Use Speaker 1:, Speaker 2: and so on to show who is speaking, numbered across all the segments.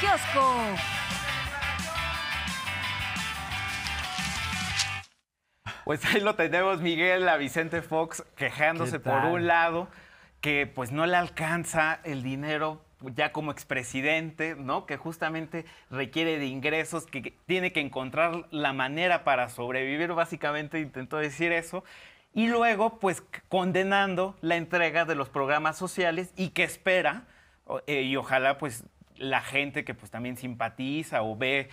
Speaker 1: kiosco.
Speaker 2: Pues ahí lo tenemos, Miguel, a Vicente Fox quejándose por un lado que pues no le alcanza el dinero ya como expresidente, ¿no? Que justamente requiere de ingresos, que tiene que encontrar la manera para sobrevivir, básicamente intentó decir eso. Y luego, pues, condenando la entrega de los programas sociales y que espera, y ojalá, pues, la gente que pues también simpatiza o ve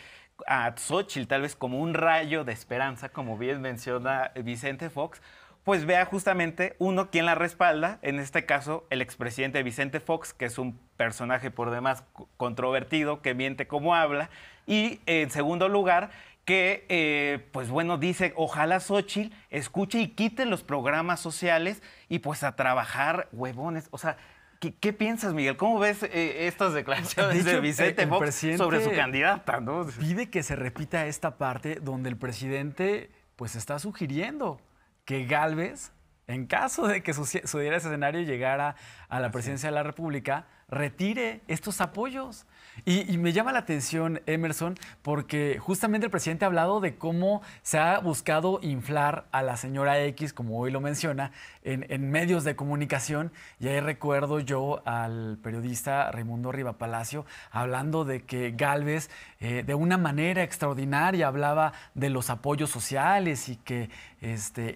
Speaker 2: a Xóchitl tal vez como un rayo de esperanza, como bien menciona Vicente Fox, pues vea justamente uno quién la respalda, en este caso el expresidente Vicente Fox, que es un personaje por demás controvertido, que miente como habla, y en segundo lugar, que pues bueno, dice, ojalá Xóchitl escuche y quite los programas sociales y pues a trabajar, huevones, o sea, ¿qué piensas, Miguel? ¿Cómo ves estas declaraciones de Vicente Fox sobre su candidata, ¿no?
Speaker 3: Pide que se repita esta parte donde el presidente pues está sugiriendo que Gálvez, en caso de que sucediera ese escenario y llegara a la presidencia de la República, retire estos apoyos. Y me llama la atención, Emerson, porque justamente el presidente ha hablado de cómo se ha buscado inflar a la señora X, como hoy lo menciona, en medios de comunicación. Y ahí recuerdo yo al periodista Raimundo Rivapalacio hablando de que Gálvez, de una manera extraordinaria, hablaba de los apoyos sociales y que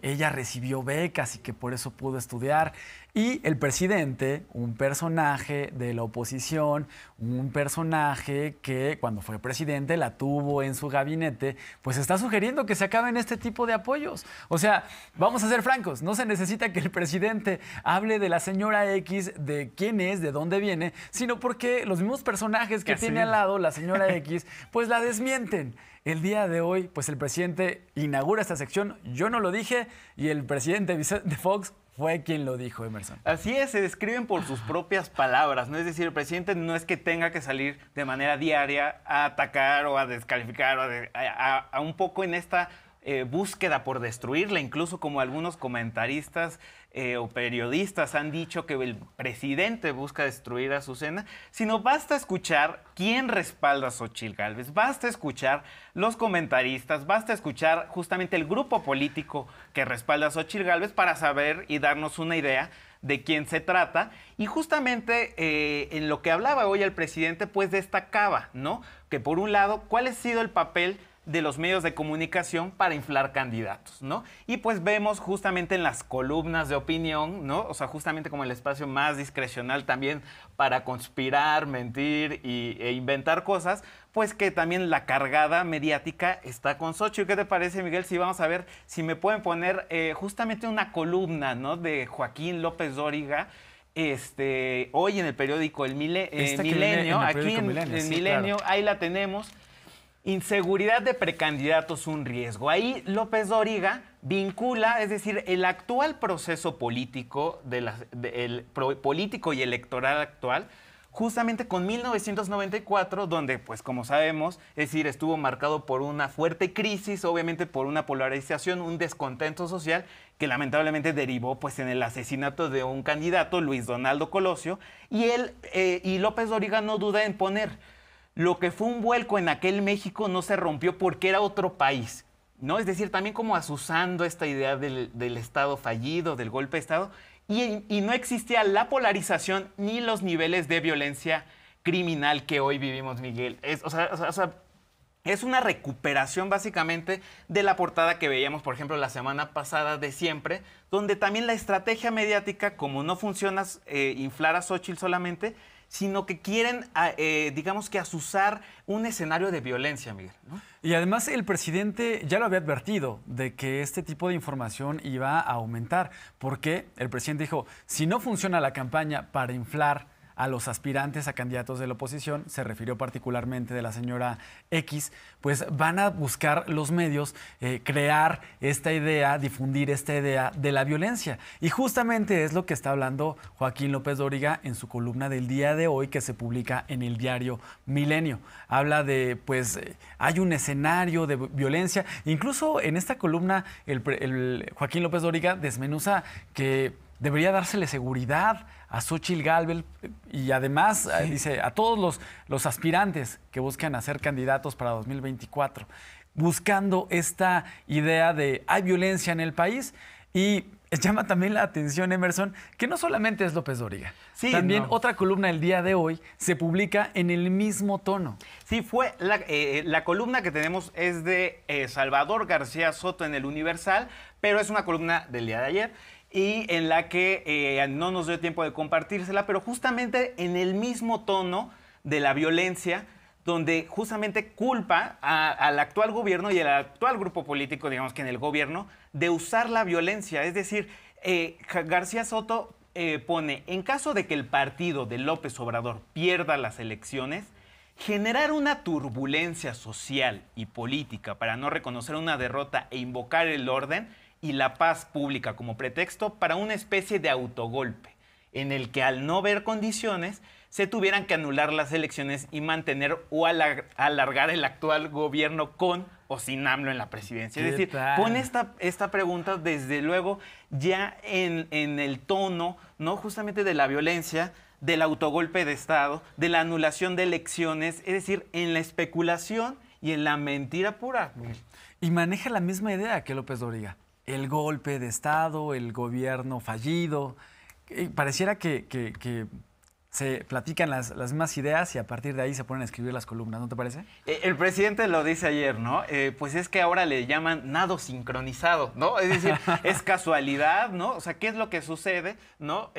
Speaker 3: ella recibió becas y que por eso pudo estudiar. Y el presidente, un personaje de la oposición, un personaje que cuando fue presidente la tuvo en su gabinete, pues está sugiriendo que se acaben este tipo de apoyos. O sea, vamos a ser francos, no se necesita que el presidente hable de la señora X, de quién es, de dónde viene, sino porque los mismos personajes que tiene al lado la señora X, pues la desmienten. El día de hoy, pues el presidente inaugura esta sección, yo no lo dije, y el presidente Vicente Fox fue quien lo dijo, Emerson.
Speaker 2: Así es, se describen por sus propias palabras, ¿no? Es decir, el presidente no es que tenga que salir de manera diaria a atacar o a descalificar o a un poco en esta búsqueda por destruirla, incluso como algunos comentaristas o periodistas han dicho que el presidente busca destruir a Azucena, sino basta escuchar quién respalda a Xóchitl Gálvez, basta escuchar los comentaristas, basta escuchar justamente el grupo político que respalda a Xóchitl Gálvez para saber y darnos una idea de quién se trata. Y justamente en lo que hablaba hoy el presidente, pues destacaba, ¿no? Que por un lado, ¿cuál ha sido el papel de los medios de comunicación para inflar candidatos, ¿no? Y pues vemos justamente en las columnas de opinión, ¿no? O sea, justamente como el espacio más discrecional también para conspirar, mentir e inventar cosas, pues que también la cargada mediática está con Xóchitl. ¿Qué te parece, Miguel? Si vamos a ver, si me pueden poner justamente una columna, ¿no? De Joaquín López Dóriga, hoy en el periódico El Milenio, aquí en el Milenio, claro. Ahí la tenemos. Inseguridad de precandidatos, un riesgo. Ahí López Dóriga vincula, es decir, el actual proceso político, político y electoral actual, justamente con 1994, donde, pues como sabemos, es decir, estuvo marcado por una fuerte crisis, obviamente por una polarización, un descontento social, que lamentablemente derivó pues en el asesinato de un candidato, Luis Donaldo Colosio, y López Dóriga no duda en poner: lo que fue un vuelco en aquel México no se rompió porque era otro país, ¿no? Es decir, también como azuzando esta idea del Estado fallido, del golpe de Estado, y no existía la polarización ni los niveles de violencia criminal que hoy vivimos, Miguel. Es una recuperación básicamente de la portada que veíamos, por ejemplo, la semana pasada de Siempre, donde también la estrategia mediática, como no funciona inflar a Xóchitl solamente, sino que quieren, digamos que azuzar un escenario de violencia, Miguel, ¿no?
Speaker 3: Y además el presidente ya lo había advertido de que este tipo de información iba a aumentar, porque el presidente dijo, si no funciona la campaña para inflar a los aspirantes a candidatos de la oposición, se refirió particularmente de la señora X, pues van a buscar los medios crear esta idea, difundir esta idea de la violencia. Y justamente es lo que está hablando Joaquín López Dóriga en su columna del día de hoy, que se publica en el diario Milenio. Habla de, pues, hay un escenario de violencia. Incluso en esta columna, el Joaquín López Dóriga desmenuza que debería dársele seguridad a Xóchitl Gálvez Y además, dice, a todos los aspirantes que buscan a ser candidatos para 2024, buscando esta idea de hay violencia en el país. Y llama también la atención, Emerson, que no solamente es López Dóriga.
Speaker 2: Sí,
Speaker 3: también
Speaker 2: no.
Speaker 3: otra columna el día de hoy se publica en el mismo tono.
Speaker 2: Sí, fue la columna que tenemos es de Salvador García Soto en el Universal, pero es una columna del día de ayer y en la que no nos dio tiempo de compartírsela, pero justamente en el mismo tono de la violencia, donde justamente culpa al actual gobierno y al actual grupo político, digamos que en el gobierno, de usar la violencia. Es decir, García Soto pone, en caso de que el partido de López Obrador pierda las elecciones, generar una turbulencia social y política para no reconocer una derrota e invocar el orden y la paz pública como pretexto para una especie de autogolpe, en el que al no ver condiciones se tuvieran que anular las elecciones y mantener o alargar el actual gobierno con o sin AMLO en la presidencia. Es decir, pone esta pregunta desde luego ya en el tono, ¿no? Justamente de la violencia, del autogolpe de Estado, de la anulación de elecciones, es decir, en la especulación y en la mentira pura.
Speaker 3: Y maneja la misma idea que López Dóriga. El golpe de Estado, el gobierno fallido. Pareciera que se platican las mismas ideas y a partir de ahí se ponen a escribir las columnas, ¿no te parece?
Speaker 2: El presidente lo dice ayer, ¿no? Pues es que ahora le llaman nado sincronizado, ¿no? Es decir, es casualidad, ¿no? O sea, ¿qué es lo que sucede, ¿no?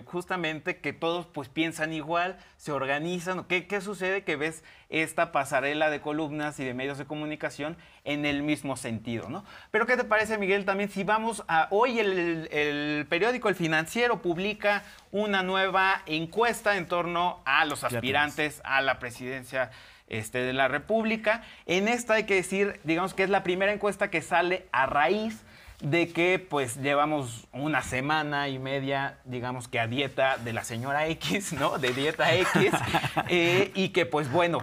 Speaker 2: Justamente que todos pues piensan igual, se organizan. ¿Qué sucede? Que ves esta pasarela de columnas y de medios de comunicación en el mismo sentido, ¿no? Pero ¿qué te parece, Miguel? También si vamos a... Hoy el periódico El Financiero publica una nueva encuesta en torno a los aspirantes a la presidencia de la República. En esta hay que decir, digamos que es la primera encuesta que sale a raíz de que pues llevamos una semana y media, digamos que a dieta de la señora X, ¿no? De dieta X, y que pues bueno,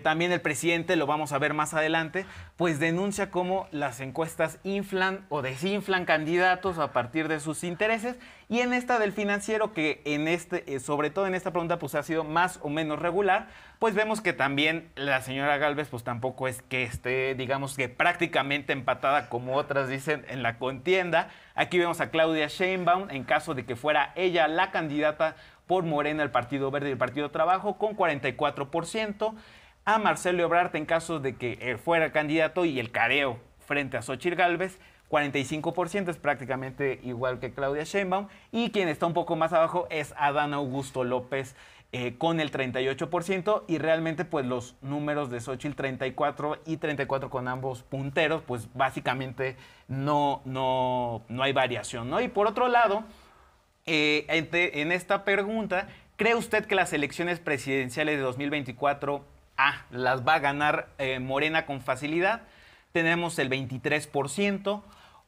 Speaker 2: también el presidente, lo vamos a ver más adelante, pues denuncia cómo las encuestas inflan o desinflan candidatos a partir de sus intereses. Y en esta del Financiero, que sobre todo en esta pregunta pues ha sido más o menos regular, pues vemos que también la señora Gálvez pues tampoco es que esté, digamos que prácticamente empatada como otras dicen en la contienda. Aquí vemos a Claudia Sheinbaum, en caso de que fuera ella la candidata por Morena, el Partido Verde y el Partido Trabajo, con 44%. A Marcelo Ebrard, en caso de que fuera candidato, y el careo frente a Xóchitl Gálvez, 45%, es prácticamente igual que Claudia Sheinbaum. Y quien está un poco más abajo es Adán Augusto López, con el 38%. Y realmente, pues los números de Xóchitl, 34 y 34 con ambos punteros, pues básicamente no hay variación, ¿no? Y por otro lado, en esta pregunta, ¿cree usted que las elecciones presidenciales de 2024 las va a ganar Morena con facilidad? Tenemos el 23%.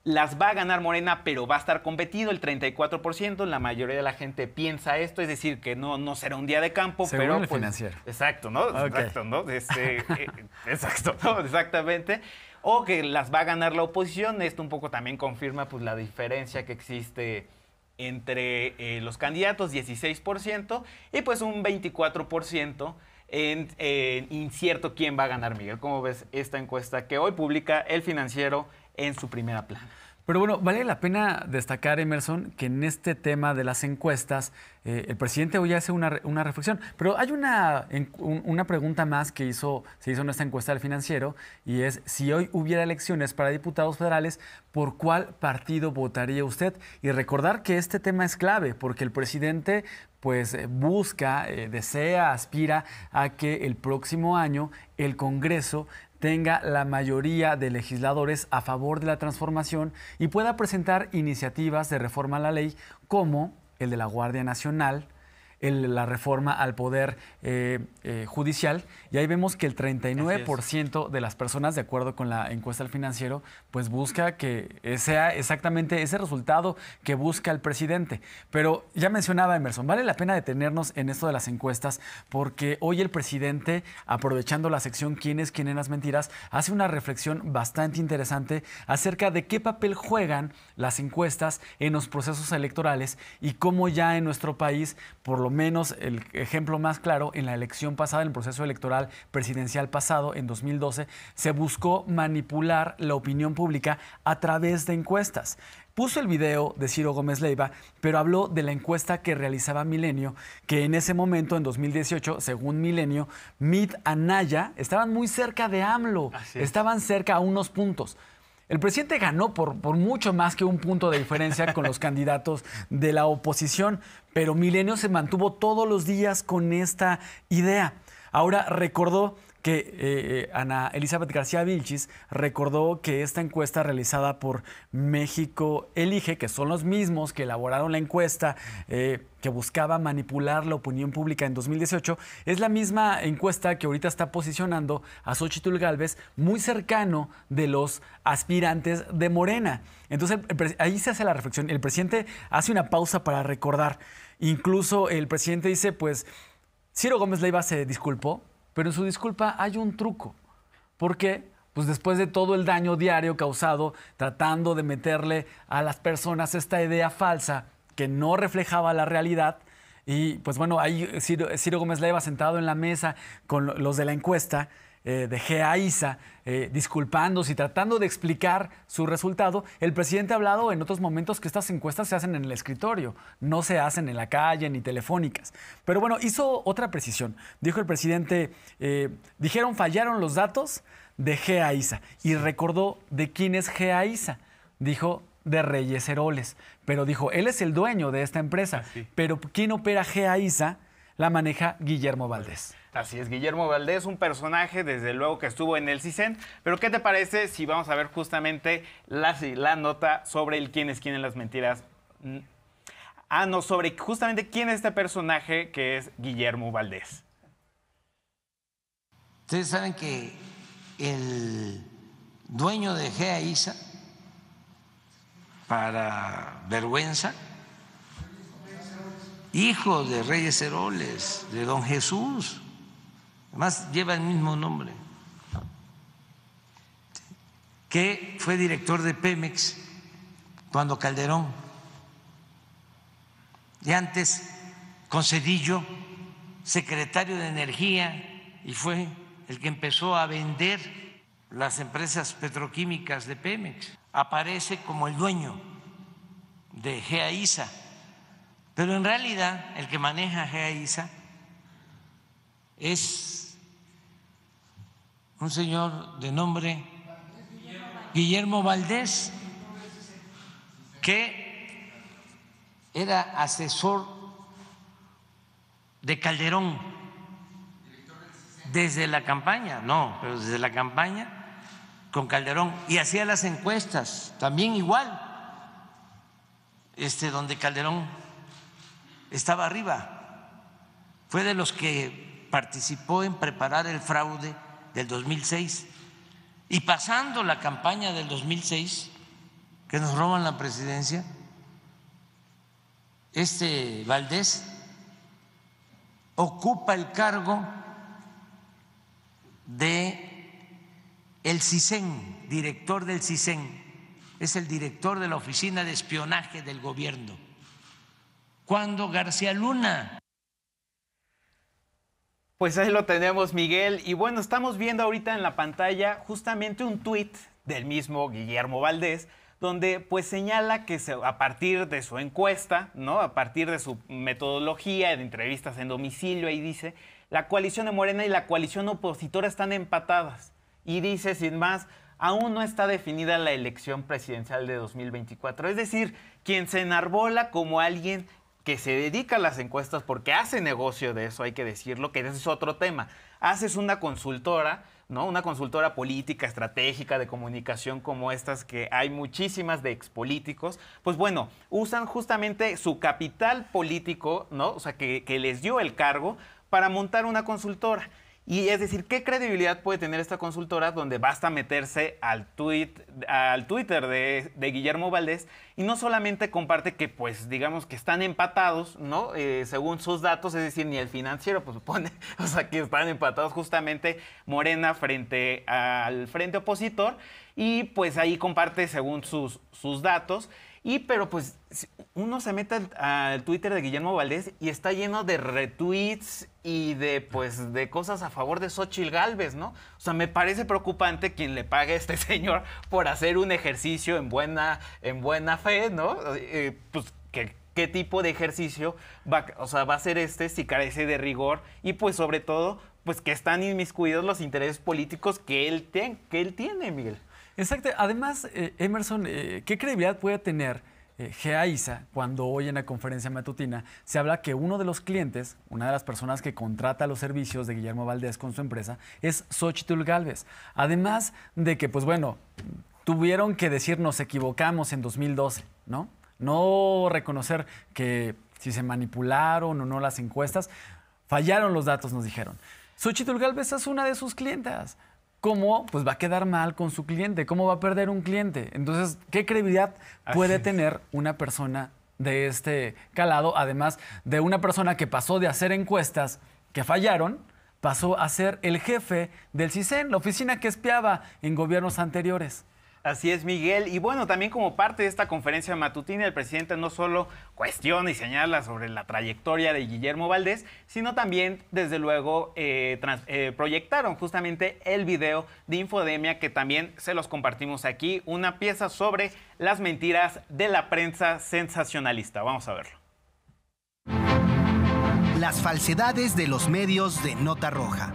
Speaker 2: Las va a ganar Morena, pero va a estar competido el 34%. La mayoría de la gente piensa esto, es decir, que no será un día de campo.
Speaker 3: Según
Speaker 2: pero
Speaker 3: el
Speaker 2: pues,
Speaker 3: Financiero.
Speaker 2: Exacto, ¿no?
Speaker 3: Okay.
Speaker 2: Exacto, ¿no? Exacto, ¿no? Exactamente. O que las va a ganar la oposición. Esto un poco también confirma pues la diferencia que existe entre los candidatos, 16%, y pues un 24% incierto quién va a ganar, Miguel. ¿Cómo ves esta encuesta que hoy publica El Financiero en su primera plana?
Speaker 3: Pero bueno, vale la pena destacar, Emerson, que en este tema de las encuestas, el presidente hoy hace una reflexión. Pero hay una pregunta más que se hizo en esta encuesta del Financiero, y es, si hoy hubiera elecciones para diputados federales, ¿por cuál partido votaría usted? Y recordar que este tema es clave, porque el presidente pues busca, desea, aspira a que el próximo año el Congreso tenga la mayoría de legisladores a favor de la transformación y pueda presentar iniciativas de reforma a la ley como el de la Guardia Nacional, la reforma al Poder Judicial, y ahí vemos que el 39% de las personas, de acuerdo con la encuesta del Financiero, pues busca que sea exactamente ese resultado que busca el presidente. Pero ya mencionaba Emerson, vale la pena detenernos en esto de las encuestas, porque hoy el presidente, aprovechando la sección ¿Quién es quién en las mentiras?, hace una reflexión bastante interesante acerca de qué papel juegan las encuestas en los procesos electorales y cómo ya en nuestro país, por lo menos el ejemplo más claro, en la elección pasada, en el proceso electoral presidencial pasado, en 2012, se buscó manipular la opinión pública a través de encuestas. Puso el video de Ciro Gómez Leiva, pero habló de la encuesta que realizaba Milenio, que en ese momento, en 2018, según Milenio, Meade Anaya estaban muy cerca de AMLO, estaban cerca a unos puntos. El presidente ganó por mucho más que un punto de diferencia con los candidatos de la oposición, pero Milenio se mantuvo todos los días con esta idea. Ahora recordó que Ana Elizabeth García Vilchis recordó que esta encuesta realizada por México Elige, que son los mismos que elaboraron la encuesta que buscaba manipular la opinión pública en 2018, es la misma encuesta que ahorita está posicionando a Xóchitl Gálvez muy cercano de los aspirantes de Morena. Entonces, ahí se hace la reflexión. El presidente hace una pausa para recordar. Incluso el presidente dice, pues, Ciro Gómez Leiva se disculpó, pero en su disculpa hay un truco. ¿Por qué? Pues después de todo el daño diario causado tratando de meterle a las personas esta idea falsa que no reflejaba la realidad, y pues bueno, ahí Ciro Gómez Leiva sentado en la mesa con los de la encuesta, de GEA-ISA, disculpándose y tratando de explicar su resultado. El presidente ha hablado en otros momentos que estas encuestas se hacen en el escritorio, no se hacen en la calle ni telefónicas. Pero bueno, hizo otra precisión. Dijo el presidente, fallaron los datos de GEA-ISA, y recordó de quién es GEA-ISA. Dijo de Reyes Heroles, pero dijo, él es el dueño de esta empresa, pero ¿quién opera GEA-ISA? La maneja Guillermo Valdés.
Speaker 2: Así es, Guillermo Valdés, un personaje desde luego que estuvo en el CISEN, pero ¿qué te parece si vamos a ver justamente la nota sobre el quién es quién en las mentiras? Sobre justamente quién es este personaje que es Guillermo Valdés.
Speaker 1: Ustedes saben que el dueño de GEA-ISA, para vergüenza, hijo de Reyes Heroles, de don Jesús, además lleva el mismo nombre, que fue director de Pemex cuando Calderón, y antes con Zedillo, secretario de Energía, y fue el que empezó a vender las empresas petroquímicas de Pemex. Aparece como el dueño de GEA-ISA, pero en realidad el que maneja GEA-ISA es un señor de nombre Guillermo Valdés, que era asesor de Calderón desde la campaña, pero desde la campaña con Calderón, y hacía las encuestas también igual, donde Calderón estaba arriba. Fue de los que participó en preparar el fraude del 2006, y pasando la campaña del 2006, que nos roban la presidencia, Valdés ocupa el cargo de el CISEN, director del CISEN, es el director de la Oficina de Espionaje del Gobierno, cuando García Luna.
Speaker 2: Pues ahí lo tenemos, Miguel. Y bueno, estamos viendo ahorita en la pantalla justamente un tuit del mismo Guillermo Valdés, donde pues señala que a partir de su encuesta, ¿no? A partir de su metodología de entrevistas en domicilio, ahí dice, la coalición de Morena y la coalición opositora están empatadas. Y dice, sin más, aún no está definida la elección presidencial de 2024. Es decir, quien se enarbola como alguien que se dedica a las encuestas porque hace negocio de eso, hay que decirlo, que ese es otro tema. Haces una consultora, ¿no? Una consultora política, estratégica, de comunicación como estas, que hay muchísimas de expolíticos, pues bueno, usan justamente su capital político, ¿no? O sea, que les dio el cargo para montar una consultora. Y es decir, ¿qué credibilidad puede tener esta consultora donde basta meterse al Twitter de Guillermo Valdés y no solamente comparte que, pues, digamos que están empatados, ¿no? Según sus datos, es decir, ni el Financiero, pues, supone, o sea, que están empatados justamente Morena frente al frente opositor, y pues ahí comparte según sus datos. Pero pues uno se mete al Twitter de Guillermo Valdés y está lleno de retweets y de cosas a favor de Xóchitl Gálvez, ¿no? O sea, me parece preocupante quien le pague a este señor por hacer un ejercicio en buena fe, ¿no? Pues, ¿qué tipo de ejercicio va a ser si carece de rigor? Y pues sobre todo, pues que están inmiscuidos los intereses políticos que él tiene, Miguel.
Speaker 3: Exacto. Además, Emerson, ¿qué credibilidad puede tener GEAISA cuando hoy en la conferencia matutina se habla que uno de los clientes, una de las personas que contrata los servicios de Guillermo Valdés con su empresa, es Xóchitl Gálvez? Además de que, pues bueno, tuvieron que decir nos equivocamos en 2012, ¿no? No reconocer que si se manipularon o no las encuestas, fallaron los datos, nos dijeron. Xóchitl Gálvez es una de sus clientas. ¿Cómo pues va a quedar mal con su cliente? ¿Cómo va a perder un cliente? Entonces, ¿qué credibilidad puede tener una persona de este calado? Además de una persona que pasó de hacer encuestas que fallaron, pasó a ser el jefe del CISEN, la oficina que espiaba en gobiernos anteriores.
Speaker 2: Así es, Miguel. Y bueno, también como parte de esta conferencia matutina, el presidente no solo cuestiona y señala sobre la trayectoria de Guillermo Valdés, sino también, desde luego, proyectaron justamente el video de Infodemia, que también se los compartimos aquí, una pieza sobre las mentiras de la prensa sensacionalista. Vamos a verlo.
Speaker 4: Las falsedades de los medios de nota roja.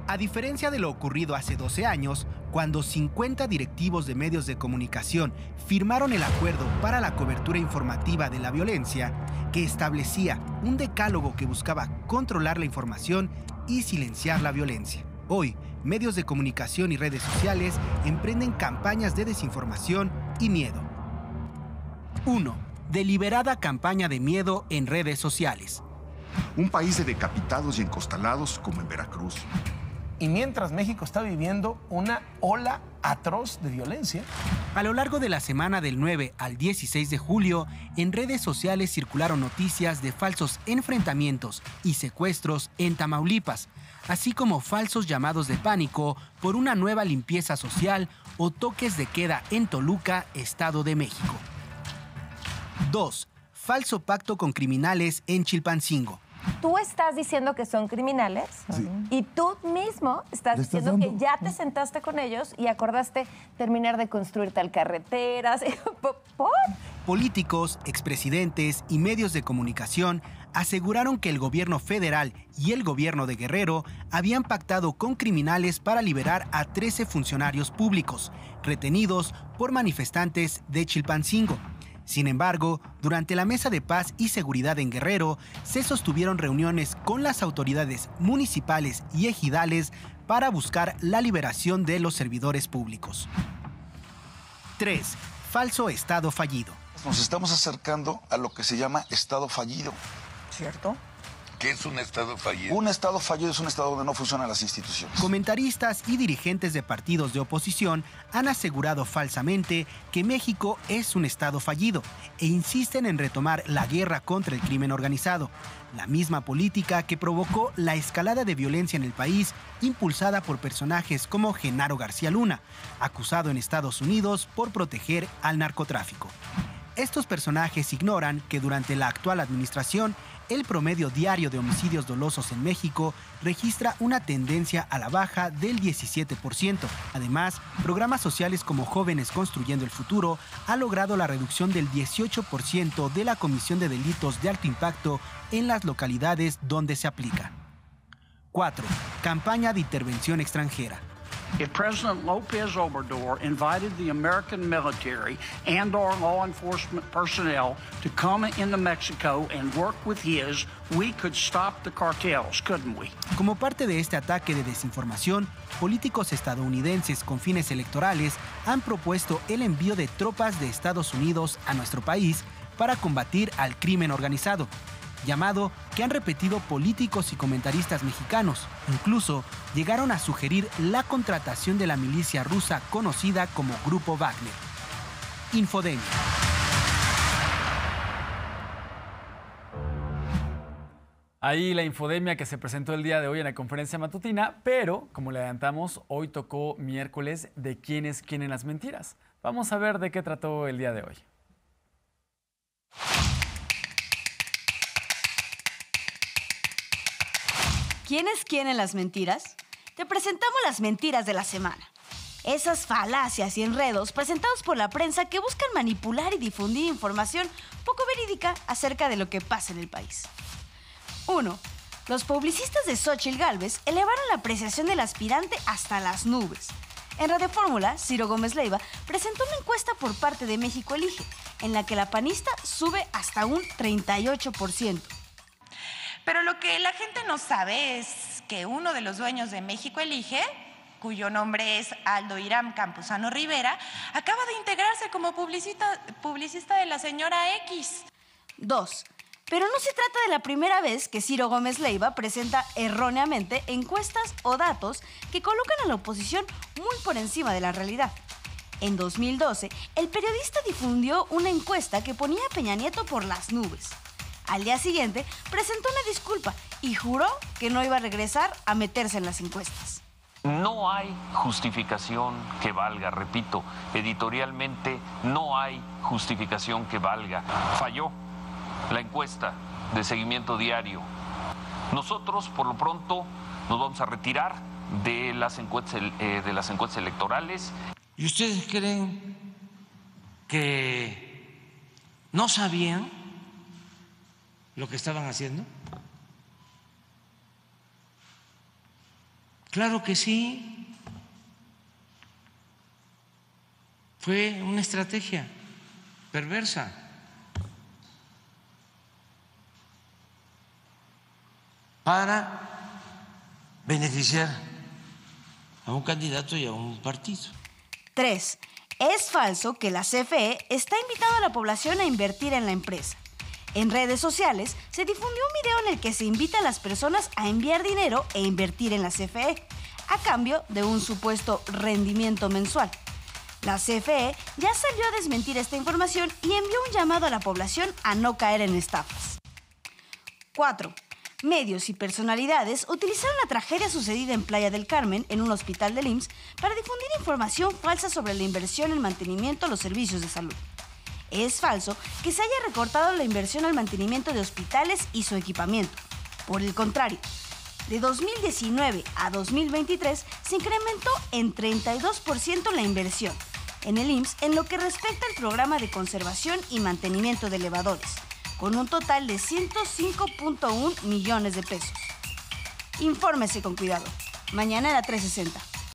Speaker 4: A diferencia de lo ocurrido hace 12 años, cuando 50 directivos de medios de comunicación firmaron el acuerdo para la cobertura informativa de la violencia, que establecía un decálogo que buscaba controlar la información y silenciar la violencia. Hoy, medios de comunicación y redes sociales emprenden campañas de desinformación y miedo. 1. Deliberada campaña de miedo en redes sociales.
Speaker 5: Un país de decapitados y encostalados como en Veracruz.
Speaker 6: Y mientras México está viviendo una ola atroz de violencia.
Speaker 4: A lo largo de la semana del 9 al 16 de julio, en redes sociales circularon noticias de falsos enfrentamientos y secuestros en Tamaulipas, así como falsos llamados de pánico por una nueva limpieza social o toques de queda en Toluca, Estado de México. 2. Falso pacto con criminales en Chilpancingo.
Speaker 7: Tú estás diciendo que son criminales y tú mismo estás diciendo que ya te sentaste con ellos y acordaste terminar de construir tal carretera. ¿Por?
Speaker 4: Políticos, expresidentes y medios de comunicación aseguraron que el gobierno federal y el gobierno de Guerrero habían pactado con criminales para liberar a 13 funcionarios públicos retenidos por manifestantes de Chilpancingo. Sin embargo, durante la Mesa de Paz y Seguridad en Guerrero, se sostuvieron reuniones con las autoridades municipales y ejidales para buscar la liberación de los servidores públicos. 3. Falso estado fallido.
Speaker 8: Nos estamos acercando a lo que se llama estado fallido.
Speaker 6: ¿Cierto?
Speaker 9: ¿Qué es un estado fallido?
Speaker 8: Un estado fallido es un estado donde no funcionan las instituciones.
Speaker 4: Comentaristas y dirigentes de partidos de oposición han asegurado falsamente que México es un estado fallido e insisten en retomar la guerra contra el crimen organizado, la misma política que provocó la escalada de violencia en el país impulsada por personajes como Genaro García Luna, acusado en Estados Unidos por proteger al narcotráfico. Estos personajes ignoran que durante la actual administración el promedio diario de homicidios dolosos en México registra una tendencia a la baja del 17%. Además, programas sociales como Jóvenes Construyendo el Futuro ha logrado la reducción del 18% de la comisión de delitos de alto impacto en las localidades donde se aplica. 4. Campaña de intervención extranjera.
Speaker 10: If President López Obrador invited the American military and our law enforcement personnel to come into Mexico and work with his, we could stop the cartels, couldn't we?
Speaker 4: Como parte de este ataque de desinformación, políticos estadounidenses con fines electorales han propuesto el envío de tropas de Estados Unidos a nuestro país para combatir al crimen organizado, llamado que han repetido políticos y comentaristas mexicanos. Incluso llegaron a sugerir la contratación de la milicia rusa conocida como Grupo Wagner. Infodemia.
Speaker 3: Ahí la infodemia que se presentó el día de hoy en la conferencia matutina, pero, como le adelantamos, hoy tocó miércoles de quiénes quieren las mentiras. Vamos a ver de qué trató el día de hoy.
Speaker 11: ¿Quién es quién en las mentiras? Te presentamos las mentiras de la semana. Esas falacias y enredos presentados por la prensa que buscan manipular y difundir información poco verídica acerca de lo que pasa en el país. 1. Los publicistas de Xóchitl Gálvez elevaron la apreciación del aspirante hasta las nubes. En Radio Fórmula, Ciro Gómez Leiva presentó una encuesta por parte de México Elige, en la que la panista sube hasta un 38%.
Speaker 12: Pero lo que la gente no sabe es que uno de los dueños de México Elige, cuyo nombre es Aldo Hiram Campuzano Rivera, acaba de integrarse como publicista de la señora X.
Speaker 11: 2. Pero no se trata de la primera vez que Ciro Gómez Leiva presenta erróneamente encuestas o datos que colocan a la oposición muy por encima de la realidad. En 2012, el periodista difundió una encuesta que ponía a Peña Nieto por las nubes. Al día siguiente, presentó una disculpa y juró que no iba a regresar a meterse en las encuestas.
Speaker 13: No hay justificación que valga, repito, editorialmente no hay justificación que valga. Falló la encuesta de seguimiento diario. Nosotros, por lo pronto, nos vamos a retirar de las encuestas electorales.
Speaker 1: ¿Y ustedes creen que no sabían lo que estaban haciendo? Claro que sí. Fue una estrategia perversa. Para beneficiar a un candidato y a un partido.
Speaker 11: 3. Es falso que la CFE está invitando a la población a invertir en la empresa. En redes sociales se difundió un video en el que se invita a las personas a enviar dinero e invertir en la CFE, a cambio de un supuesto rendimiento mensual. La CFE ya salió a desmentir esta información y envió un llamado a la población a no caer en estafas. 4. Medios y personalidades utilizaron la tragedia sucedida en Playa del Carmen, en un hospital del IMSS, para difundir información falsa sobre la inversión en mantenimiento a los servicios de salud. Es falso que se haya recortado la inversión al mantenimiento de hospitales y su equipamiento. Por el contrario, de 2019 a 2023 se incrementó en 32% la inversión en el IMSS en lo que respecta al programa de conservación y mantenimiento de elevadores, con un total de 105.1 millones de pesos. Infórmese con cuidado. Mañanera 360.